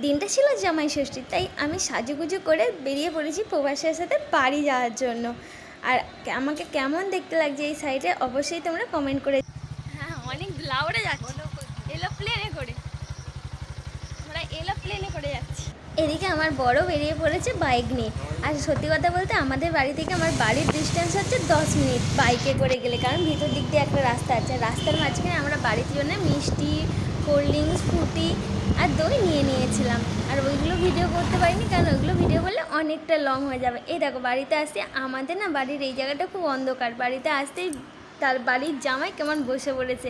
দিনটা ছিল জামাই ষষ্ঠী, তাই আমি সাজুগুজু করে বেরিয়ে পড়েছি প্রবাসের সাথে বাড়ি যাওয়ার জন্য। আর আমাকে কেমন দেখতে লাগছে এই সাইডে অবশ্যই তোমরা কমেন্ট করে। হ্যাঁ, অনেক লাউড়ে যাচ্ছে এরোপ্লেনে করে, আমরা এরোপ্লেনে করে যাচ্ছি। এদিকে আমার বড় বেরিয়ে পড়েছে বাইক নিয়ে। আর সত্যি কথা বলতে আমাদের বাড়ি থেকে আমার বাড়ির ডিস্টেন্স হচ্ছে 10 মিনিট বাইকে করে গেলে, কারণ ভিতর দিক দিয়ে একটা রাস্তা আছে। রাস্তার মাঝখানে আমরা বাড়ির জন্য মিষ্টি, কোল্ড ড্রিঙ্কস, ফ্রুটি আর দই নিয়ে নিয়েছিলাম। আর ওইগুলো ভিডিও করতে পারিনি, কারণ ওইগুলো ভিডিও করলে অনেকটা লং হয়ে যাবে। এই দেখো বাড়িতে আসতে, আমাদের না বাড়ির এই জায়গাটা খুব অন্ধকার, বাড়িতে আসতেই তার বাড়ির জামাই কেমন বসে পড়েছে।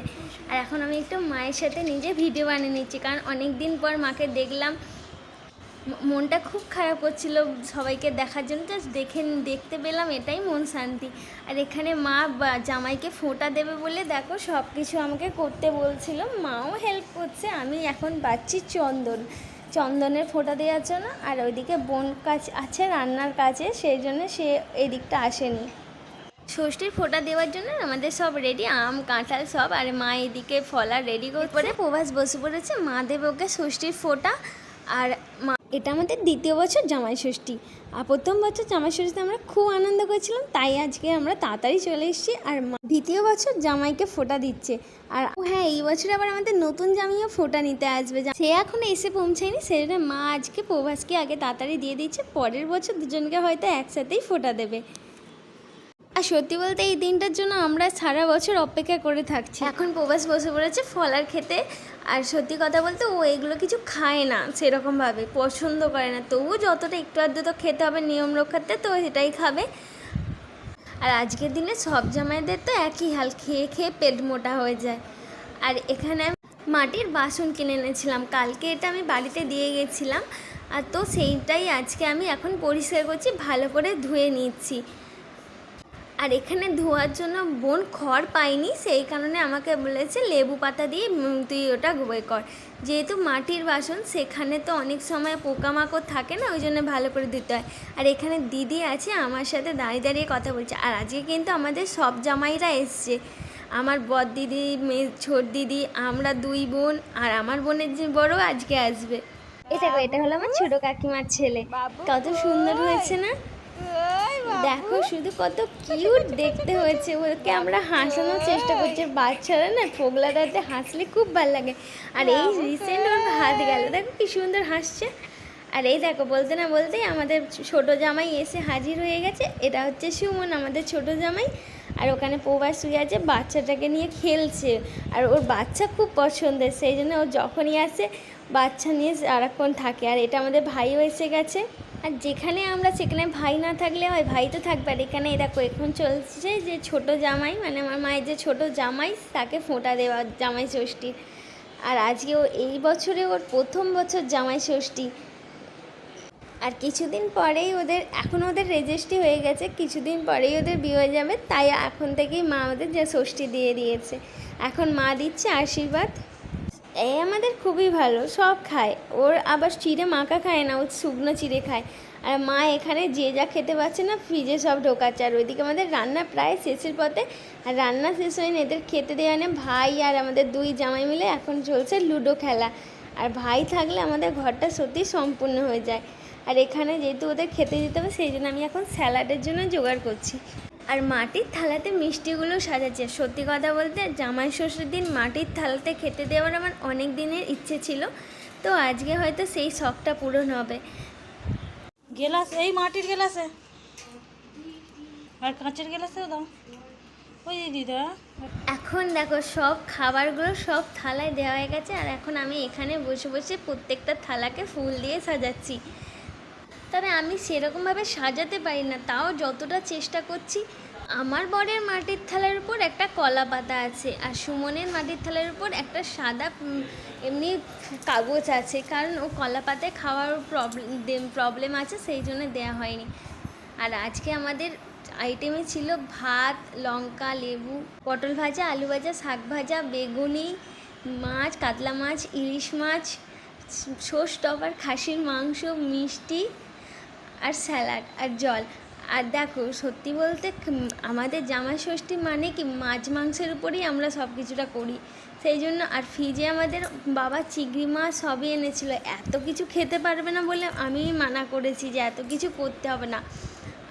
আর এখন আমি একটু মায়ের সাথে নিজে ভিডিও বানিয়ে নিচ্ছি, কারণ অনেক দিন পর মাকে দেখলাম, মনটা খুব খারাপ করছিল সবাইকে দেখার জন্য। জাস্ট দেখতে পেলাম, এটাই মন শান্তি। আর এখানে মা জামাইকে ফোঁটা দেবে বলে দেখো সব কিছু আমাকে করতে বলছিল, মাও হেল্প করছে। আমি এখন বাচ্চি চন্দনের ফোঁটা দেওয়ার জন্য। আর ওইদিকে বোন কাজ আছে রান্নার কাজে, সেই জন্য সে এদিকটা আসেনি। ষষ্ঠীর ফোঁটা দেওয়ার জন্য আমাদের সব রেডি, আম কাঁঠাল সব। আর মা এদিকে ফলা রেডি করে প্রবাস বসে পড়েছে, মা দেবে ওকে ষষ্ঠীর ফোঁটা। আর মা, এটা আমাদের দ্বিতীয় বছর জামাই ষষ্ঠী। আর প্রথম বছর জামাই ষষ্ঠীতে আমরা খুব আনন্দ করেছিলাম, তাই আজকে আমরা তাড়াতাড়ি চলে এসেছি। আর দ্বিতীয় বছর জামাইকে ফোঁটা দিচ্ছে। আর হ্যাঁ, এই বছর আবার আমাদের নতুন জামাইও ফোঁটা নিতে আসবে, সে এখনও এসে পৌঁছায়নি, সেই জন্য মা আজকে প্রবাসকে আগে তাড়াতাড়ি দিয়ে দিচ্ছে। পরের বছর দুজনকে হয়তো একসাথেই ফোঁটা দেবে। আর সত্যি বলতে এই দিনটার জন্য আমরা সারা বছর অপেক্ষা করে থাকছি। এখন প্রবাস বসে পড়েছে ফলার খেতে। আর সত্যি কথা বলতে ও এগুলো কিছু খায় না, সেরকমভাবে পছন্দ করে না, তবুও যতটা একটু আধটু তো খেতে হবে নিয়ম রক্ষার্থে, তো সেটাই খাবে। আর আজকের দিনে সব জামাইদের তো একই হাল, খেয়ে খেয়ে পেট মোটা হয়ে যায়। আর এখানে মাটির বাসন কিনে এনেছিলাম, কালকে এটা আমি বাড়িতে দিয়ে গেছিলাম। আর তো সেইটাই আজকে আমি এখন পরিষ্কার করছি, ভালো করে ধুয়ে নিচ্ছি। আর এখানে ধোয়ার জন্য বোন খড় পাইনি, সেই কারণে আমাকে বলেছে লেবু পাতা দিয়ে তুই ওটা গোবর কর। যেহেতু মাটির বাসন, সেখানে তো অনেক সময় পোকামাকড় থাকে না, ওই জন্য ভালো করে দিতে হয়। আর এখানে দিদি আছে আমার সাথে দাঁড়িয়ে দাঁড়িয়ে কথা বলছে। আর আজকে কিন্তু আমাদের সব জামাইরা এসছে, আমার বড় দিদি, ছোট দিদি, আমরা দুই বোন, আর আমার বোনের যে বড় আজকে আসবে। এটা হলো আমার ছোট কাকিমার ছেলে, কত সুন্দর হয়েছে না? দেখো শুধু কত কিউট দেখতে হয়েছে। ওকে আমরা হাসানোর চেষ্টা করছি, বাচ্চারা না ফোগলা দাঁতে হাসলে খুব ভালো লাগে। আর এই রিসেন্ট ওর হাত গেল, দেখো কি সুন্দর হাসছে। আর এই দেখো বলতে না বলতেই আমাদের ছোট জামাই এসে হাজির হয়ে গেছে। এটা হচ্ছে সুমন, আমাদের ছোট জামাই। আর ওখানে প্রবাস শুয়ে আছে, বাচ্চাটাকে নিয়ে খেলছে। আর ওর বাচ্চা খুব পছন্দের, সেই জন্য ও যখনই আসে বাচ্চা নিয়ে সারাক্ষণ থাকে। আর এটা আমাদের ভাইও এসে গেছে। আর যেখানে আমরা সেখানে ভাই না থাকলে হয়, ভাই তো থাকবে। আর এখানে দেখো এখন চলছে যে ছোট জামাই, মানে আমার মায়ের যে ছোট জামাই, তাকে ফোঁটা দেওয়া জামাই ষষ্ঠী। আর আজকে ও এই বছরে ওর প্রথম বছর জামাই ষষ্ঠী। আর কিছুদিন পরেই ওদের রেজিস্ট্রি হয়ে গেছে, কিছুদিন পরেই ওদের বিয়ে হয়ে যাবে। তাই এখন থেকেই মা ওদের যে ষষ্ঠী দিয়ে দিয়েছে, এখন মা দিচ্ছে আশীর্বাদ। এই আমাদের খুবই ভালো, সব খায়। ওর আবার চিড়ে মাখা খায় না, ও শুকনো চিড়ে খায়। আর মা এখানে যে যা খেতে পাচ্ছে না ফ্রিজে সব ঢোকাচ্ছে। আর ওইদিকে আমাদের রান্না প্রায় শেষের পথে। আর রান্না শেষ হয়নি, এদের খেতে দেওয়া নেই। ভাই আর আমাদের দুই জামাই মিলে এখন চলছে লুডো খেলা। আর ভাই থাকলে আমাদের ঘরটা সত্যি সম্পূর্ণ হয়ে যায়। আর এখানে যেহেতু ওদের খেতে দিতে হবে, সেই জন্য আমি এখন স্যালাডের জন্য জোগাড় করছি। আর মাটির থালাতে মিষ্টিগুলো সাজাচ্ছে। সত্যি কথা বলতে জামাই ষষ্ঠীর দিন মাটির থালাতে খেতে দেওয়ার আমার অনেক দিনের ইচ্ছে ছিল, তো আজকে হয়তো সেই শখটা পূরণ হবে। গেলাস এই মাটির গেলাসে আর কাঁচের গেলাসেও দাও ওই দিদা। এখন দেখো সব খাবারগুলো সব থালায় দেওয়া হয়ে গেছে। আর এখন আমি এখানে বসে বসে প্রত্যেকটা থালাকে ফুল দিয়ে সাজাচ্ছি। তবে আমি সেরকমভাবে সাজাতে পারি না, তাও যতটা চেষ্টা করছি। আমার বরের মাটির থালার উপর একটা কলা পাতা আছে, আর সুমনের মাটির থালার উপর একটা সাদা এমনি কাগজ আছে, কারণ ও কলা পাতায় খাওয়ার প্রবলেম আছে, সেই জন্য দেওয়া হয়নি। আর আজকে আমাদের আইটেমে ছিল ভাত, লঙ্কা, লেবু, পটল ভাজা, আলু ভাজা, শাক ভাজা, বেগুনি, মাছ, কাতলা মাছ, ইলিশ মাছ, ছোস টপার, খাসির মাংস, মিষ্টি আর স্যালাড আর জল। আর দেখো সত্যি বলতে আমাদের জামাই ষষ্ঠী মানে কি মাছ মাংসের উপরেই আমরা সব কিছুটা করি, সেই জন্য আর ফ্রিজে আমাদের বাবা চিংড়ি মাছ সবই এনেছিল, এত কিছু খেতে পারবে না বলে আমি মানা করেছি যে এত কিছু করতে হবে না।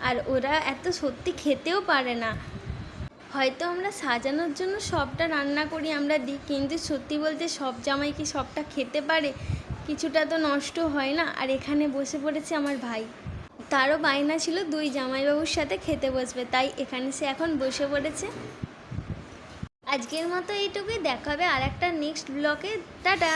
আর ওরা এত সত্যি খেতেও পারে না। হয়তো আমরা সাজানোর জন্য সবটা রান্না করি, আমরা দিই, কিন্তু সত্যি বলতে সব জামাই কি সবটা খেতে পারে? কিছুটা তো নষ্ট হয় না। আর এখানে বসে পড়েছে আমার ভাই, তারও বায়না ছিল 2 জামাইবাবুর সাথে খেতে বসবে, তাই এখানে সে এখন বসে পড়েছে। আজকের মতো এইটুকুই, দেখা হবে আর একটা নেক্সট ব্লগে। টাটা।